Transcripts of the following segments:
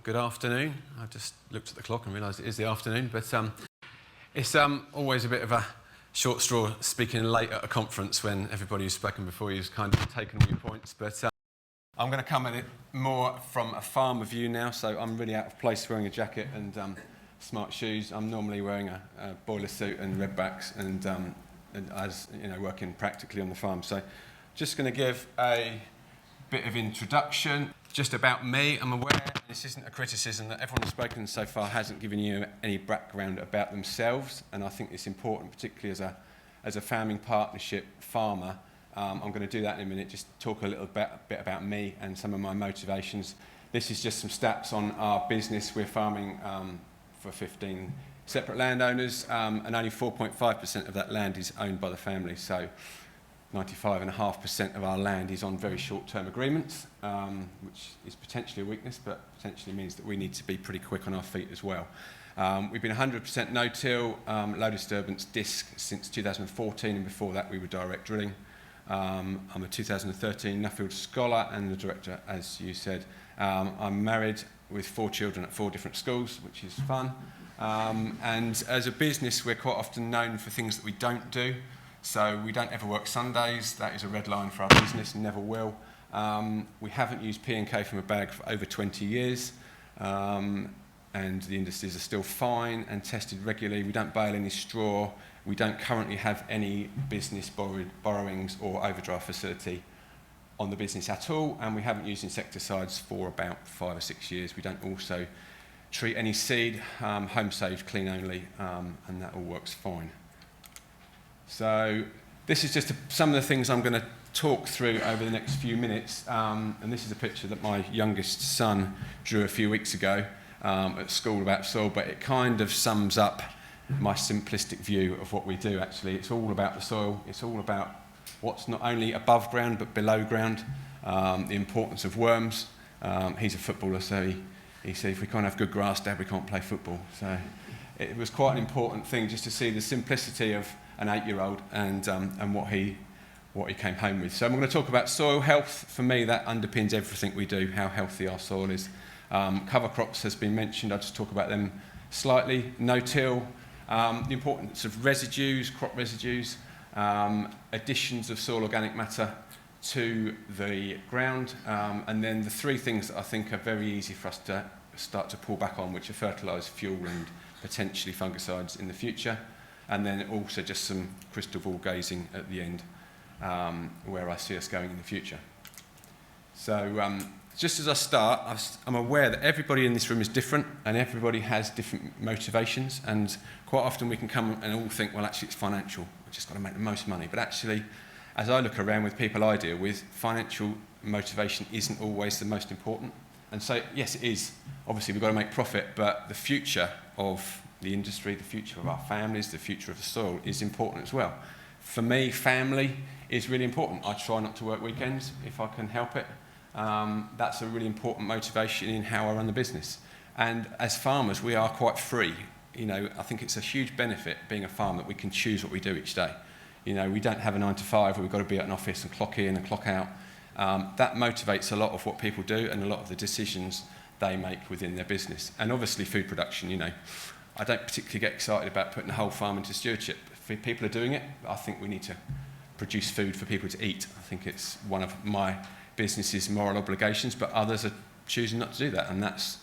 Good afternoon. I just looked at the clock and realised it is the afternoon, but it's always a bit of a short straw speaking late at a conference when everybody who's spoken before you has kind of taken all your points. But I'm going to come at it more from a farmer view now, so I'm really out of place wearing a jacket and smart shoes. I'm normally wearing a boiler suit and redbacks and as you know, working practically on the farm. So just going to give a bit of introduction just about me. I'm aware this isn't a criticism that everyone who's spoken so far hasn't given you any background about themselves, and I think it's important, particularly as a farming partnership farmer. I'm going to do that in a minute, just talk a little bit about me and some of my motivations. This is just some stats on our business. We're farming for 15 separate landowners, and only 4.5% of that land is owned by the family. So 95.5% of our land is on very short-term agreements, which is potentially a weakness, but potentially means that we need to be pretty quick on our feet as well. We've been 100% no-till, low disturbance disc since 2014, and before that we were direct drilling. I'm a 2013 Nuffield Scholar and the director, as you said. I'm married with 4 children at 4 different schools, which is fun. And as a business, we're quite often known for things that we don't do. So we don't ever work Sundays. That is a red line for our business and never will. We haven't used P&K from a bag for over 20 years. And the industries are still fine and tested regularly. We don't bale any straw. We don't currently have any business borrowings or overdraft facility on the business at all. And we haven't used insecticides for about 5 or 6 years. We don't also treat any seed, home saved, clean only, and that all works fine. So this is just some of the things I'm going to talk through over the next few minutes. And this is a picture that my youngest son drew a few weeks ago at school about soil, but it kind of sums up my simplistic view of what we do, actually. It's all about the soil. It's all about what's not only above ground but below ground, the importance of worms. He's a footballer, so he said, if we can't have good grass, Dad, we can't play football. So it was quite an important thing just to see the simplicity of an 8-year-old and what he came home with. So I'm going to talk about soil health. For me, that underpins everything we do, how healthy our soil is. Cover crops has been mentioned. I'll just talk about them slightly. No-till, the importance of residues, crop residues, additions of soil organic matter to the ground, and then the 3 things that I think are very easy for us to start to pull back on, which are fertiliser, fuel and potentially fungicides in the future. And then also just some crystal ball gazing at the end, where I see us going in the future. So just as I start, I'm aware that everybody in this room is different and everybody has different motivations, and quite often we can come and all think, well, actually it's financial, we've just got to make the most money. But actually, as I look around with people I deal with, financial motivation isn't always the most important. And so, yes, it is. Obviously, we've got to make profit, but the future of the industry, the future of our families, the future of the soil is important as well. For me, family is really important. I try not to work weekends if I can help it. That's a really important motivation in how I run the business. And as farmers, we are quite free. You know, I think it's a huge benefit being a farmer that we can choose what we do each day. You know, we don't have a 9 to 5 where we've got to be at an office and clock in and clock out. That motivates a lot of what people do and a lot of the decisions they make within their business. And obviously food production, you know, I don't particularly get excited about putting the whole farm into stewardship. If people are doing it, I think we need to produce food for people to eat. I think it's one of my business's moral obligations, but others are choosing not to do that, and that's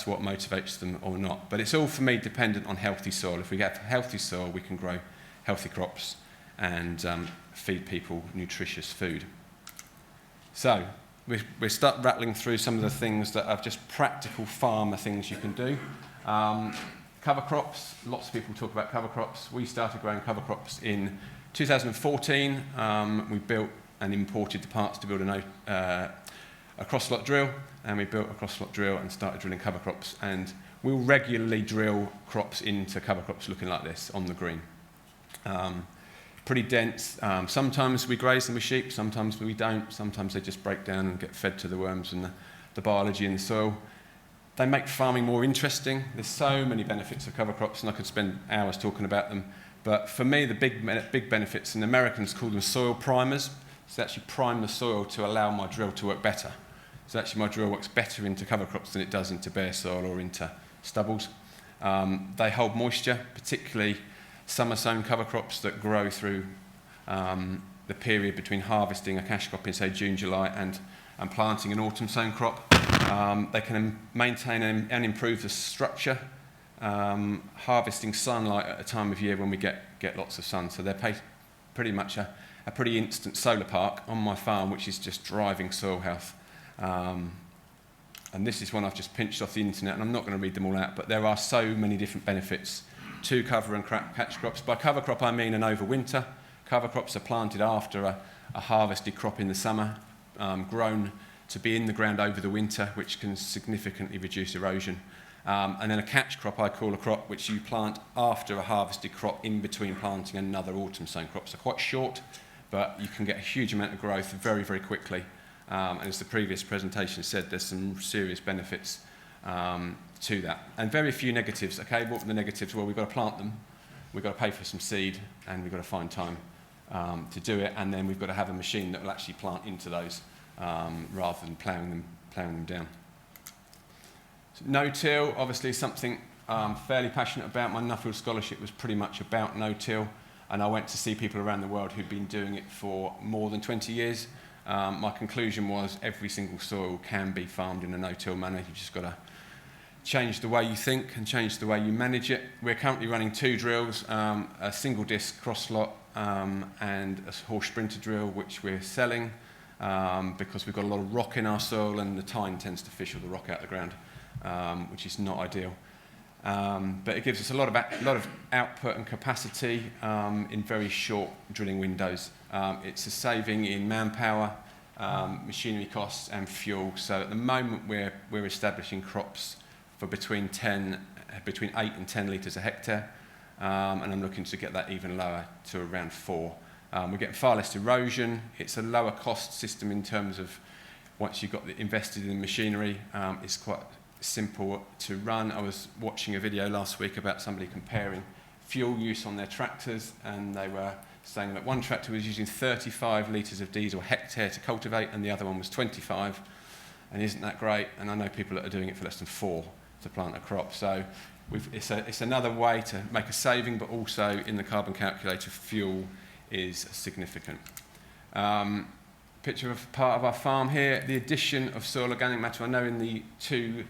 what motivates them or not. But it's all, for me, dependent on healthy soil. If we have healthy soil, we can grow healthy crops and feed people nutritious food. So we start rattling through some of the things that are just practical farmer things you can do. Cover crops, lots of people talk about cover crops. We started growing cover crops in 2014. We built and imported the parts to build a cross-slot drill, and we built a cross-slot drill and started drilling cover crops. And we'll regularly drill crops into cover crops looking like this on the green. Pretty dense. Sometimes we graze them with sheep, sometimes we don't. Sometimes they just break down and get fed to the worms and the biology in the soil. They make farming more interesting. There's so many benefits of cover crops, and I could spend hours talking about them. But for me, the big benefits, and the Americans call them soil primers, so they actually prime the soil to allow my drill to work better. So actually my drill works better into cover crops than it does into bare soil or into stubbles. They hold moisture, particularly summer sown cover crops that grow through the period between harvesting a cash crop in, say, June, July and planting an autumn sown crop. They can maintain and improve the structure, harvesting sunlight at a time of year when we get lots of sun. So they're pretty much a pretty instant solar park on my farm, which is just driving soil health. And this is one I've just pinched off the internet, and I'm not going to read them all out, but there are so many different benefits to cover and catch crops. By cover crop, I mean an overwinter. Cover crops are planted after a harvested crop in the summer, grown to be in the ground over the winter, which can significantly reduce erosion. And then a catch crop I call a crop which you plant after a harvested crop in between planting another autumn sown crop. So quite short, but you can get a huge amount of growth very, very quickly. And as the previous presentation said, there's some serious benefits to that. And very few negatives. Okay, what are the negatives? Well, we've got to plant them, we've got to pay for some seed, and we've got to find time to do it, and then we've got to have a machine that will actually plant into those rather than ploughing them down. So no-till, obviously something I'm fairly passionate about. My Nuffield Scholarship was pretty much about no-till, and I went to see people around the world who'd been doing it for more than 20 years. My conclusion was every single soil can be farmed in a no-till manner. You've just got to change the way you think and change the way you manage it. We're currently running 2 drills, a single disc cross slot and a horse sprinter drill, which we're selling because we've got a lot of rock in our soil, and the tine tends to fish all the rock out of the ground, which is not ideal. But it gives us a lot of output and capacity in very short drilling windows. It's a saving in manpower, machinery costs and fuel. So at the moment we're establishing crops for between 8 and 10 litres a hectare, and I'm looking to get that even lower to around 4. We're getting far less erosion. It's a lower cost system in terms of once you've got invested in machinery, it's quite simple to run. I was watching a video last week about somebody comparing fuel use on their tractors, and they were saying that one tractor was using 35 litres of diesel a hectare to cultivate, and the other one was 25. And isn't that great? And I know people that are doing it for less than 4 to plant a crop. So it's another way to make a saving, but also in the carbon calculator, fuel is significant. Picture of part of our farm here. The addition of soil organic matter. I know in the 2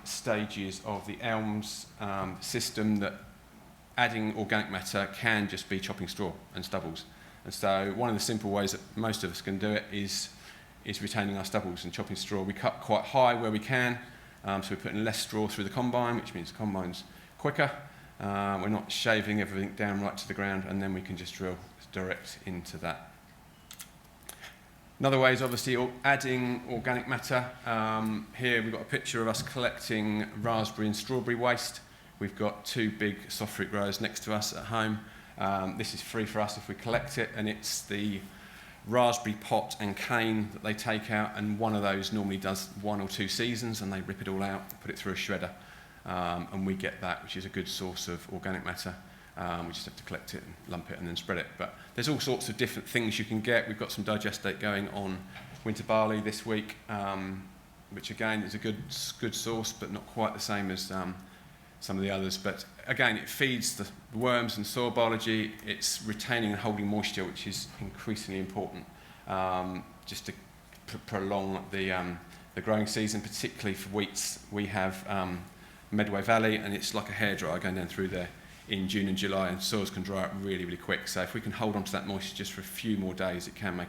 stages of the ELMS system that adding organic matter can just be chopping straw and stubbles. And so one of the simple ways that most of us can do it is retaining our stubbles and chopping straw. We cut quite high where we can, so we're putting less straw through the combine, which means the combine's quicker. We're not shaving everything down right to the ground, and then we can just drill direct into that. Another way is obviously adding organic matter. Here we've got a picture of us collecting raspberry and strawberry waste. We've got 2 big soft fruit growers next to us at home. This is free for us if we collect it, and it's the raspberry pot and cane that they take out, and one of those normally does 1 or 2 seasons, and they rip it all out, put it through a shredder, and we get that, which is a good source of organic matter. We just have to collect it and lump it and then spread it. But there's all sorts of different things you can get. We've got some digestate going on winter barley this week, which again is a good source, but not quite the same as some of the others. But again, it feeds the worms and soil biology. It's retaining and holding moisture, which is increasingly important, just to prolong the growing season, particularly for wheats. We have Medway Valley, and it's like a hairdryer going down through there in June and July, and soils can dry up really, really quick. So if we can hold on to that moisture just for a few more days, it can make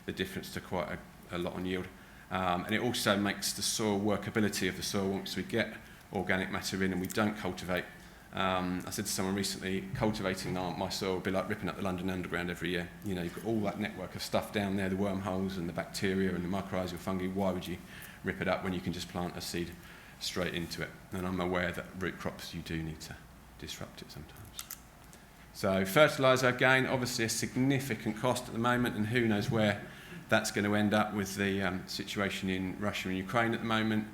the difference to quite a lot on yield. And it also makes the soil workability of the soil once we get organic matter in and we don't cultivate. I said to someone recently, cultivating my soil would be like ripping up the London Underground every year. You know, you've got all that network of stuff down there, the wormholes and the bacteria and the mycorrhizal fungi. Why would you rip it up when you can just plant a seed straight into it? And I'm aware that root crops, you do need to disrupt it sometimes. So fertiliser, again, obviously a significant cost at the moment, and who knows where that's going to end up with the situation in Russia and Ukraine at the moment.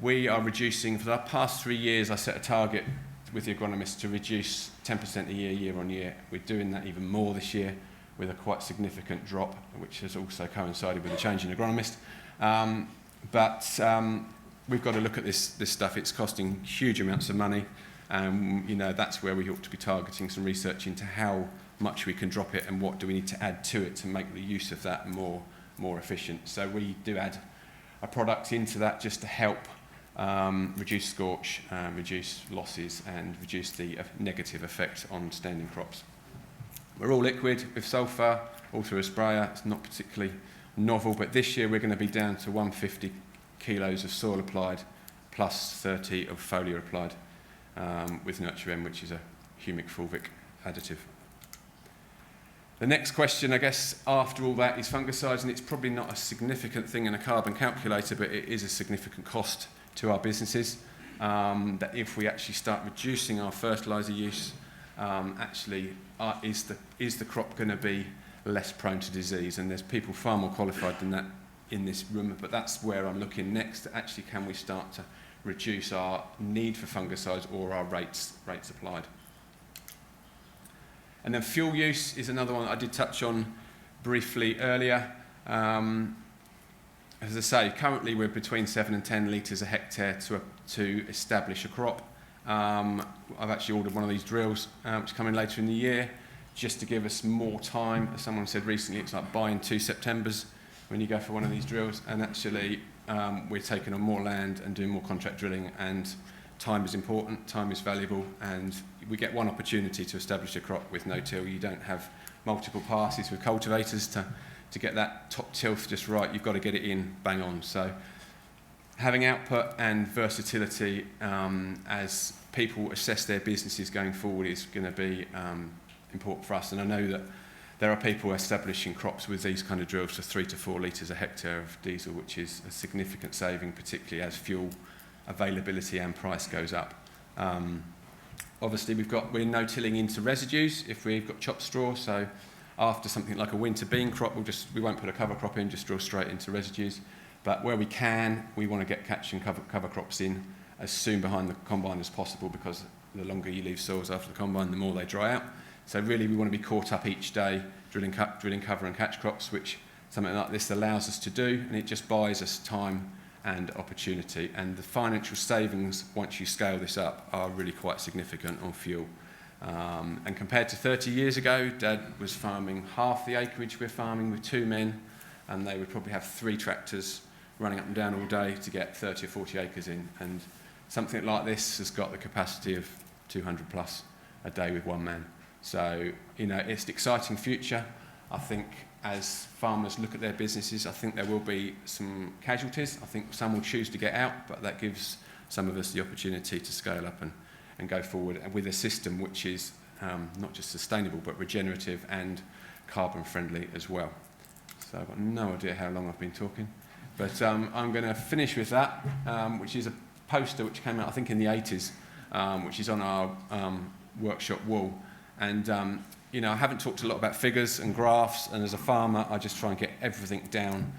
We are reducing, for the past 3 years, I set a target with the agronomists to reduce 10% a year on year. We're doing that even more this year with a quite significant drop, which has also coincided with a change in agronomist. But we've got to look at this stuff. It's costing huge amounts of money. You know, that's where we ought to be targeting some research into how much we can drop it and what do we need to add to it to make the use of that more efficient. So we do add a product into that just to help reduce scorch, reduce losses and reduce the negative effect on standing crops. We're all liquid with sulphur, all through a sprayer. It's not particularly novel, but this year we're going to be down to 150 kilos of soil applied plus 30 of foliar applied with Nurture-M, which is a humic fulvic additive. The next question, I guess, after all that is fungicides, and it's probably not a significant thing in a carbon calculator, but it is a significant cost to our businesses, that if we actually start reducing our fertiliser use, is the crop going to be less prone to disease? And there's people far more qualified than that in this room, but that's where I'm looking next. Actually, can we start to reduce our need for fungicides or our rates applied? And then fuel use is another one that I did touch on briefly earlier. As I say, currently we're between 7 and 10 litres a hectare to establish a crop. I've actually ordered one of these drills, which come in later in the year, just to give us more time. As someone said recently, it's like buying 2 Septembers when you go for one of these drills. And actually, we're taking on more land and doing more contract drilling, and time is important, time is valuable, and we get one opportunity to establish a crop with no-till. You don't have multiple passes with cultivators to get that top tilth just right. You've got to get it in bang on. So having output and versatility as people assess their businesses going forward is going to be important for us. And I know that there are people establishing crops with these kind of drills for 3 to 4 litres a hectare of diesel, which is a significant saving, particularly as fuel availability and price goes up. Obviously, we're no-tilling into residues if we've got chopped straw. So after something like a winter bean crop, we won't put a cover crop in, just drill straight into residues. But where we can, we want to get catch and cover crops in as soon behind the combine as possible, because the longer you leave soils after the combine, the more they dry out. So really, we want to be caught up each day drilling cover and catch crops, which something like this allows us to do, and it just buys us time and opportunity. And the financial savings, once you scale this up, are really quite significant on fuel. And compared to 30 years ago, Dad was farming half the acreage we're farming with 2 men, and they would probably have 3 tractors running up and down all day to get 30 or 40 acres in. And something like this has got the capacity of 200 plus a day with 1 man. So, you know, it's an exciting future. I think as farmers look at their businesses, I think there will be some casualties. I think some will choose to get out, but that gives some of us the opportunity to scale up and go forward with a system which is not just sustainable, but regenerative and carbon friendly as well. So I've got no idea how long I've been talking, but I'm going to finish with that, which is a poster which came out, I think, in the 80s, which is on our workshop wall. And you know, I haven't talked a lot about figures and graphs, and as a farmer, I just try and get everything down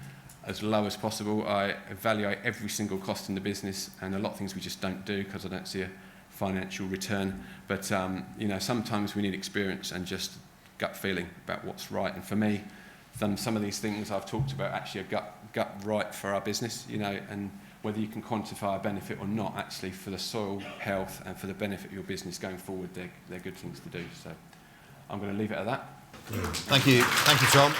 as low as possible. I evaluate every single cost in the business, and a lot of things we just don't do because I don't see a financial return. But you know, sometimes we need experience and just gut feeling about what's right. And for me, some of these things I've talked about actually are gut right for our business, you know, and whether you can quantify a benefit or not, actually, for the soil health and for the benefit of your business going forward, they're good things to do. So I'm going to leave it at that. Thank you, Tom.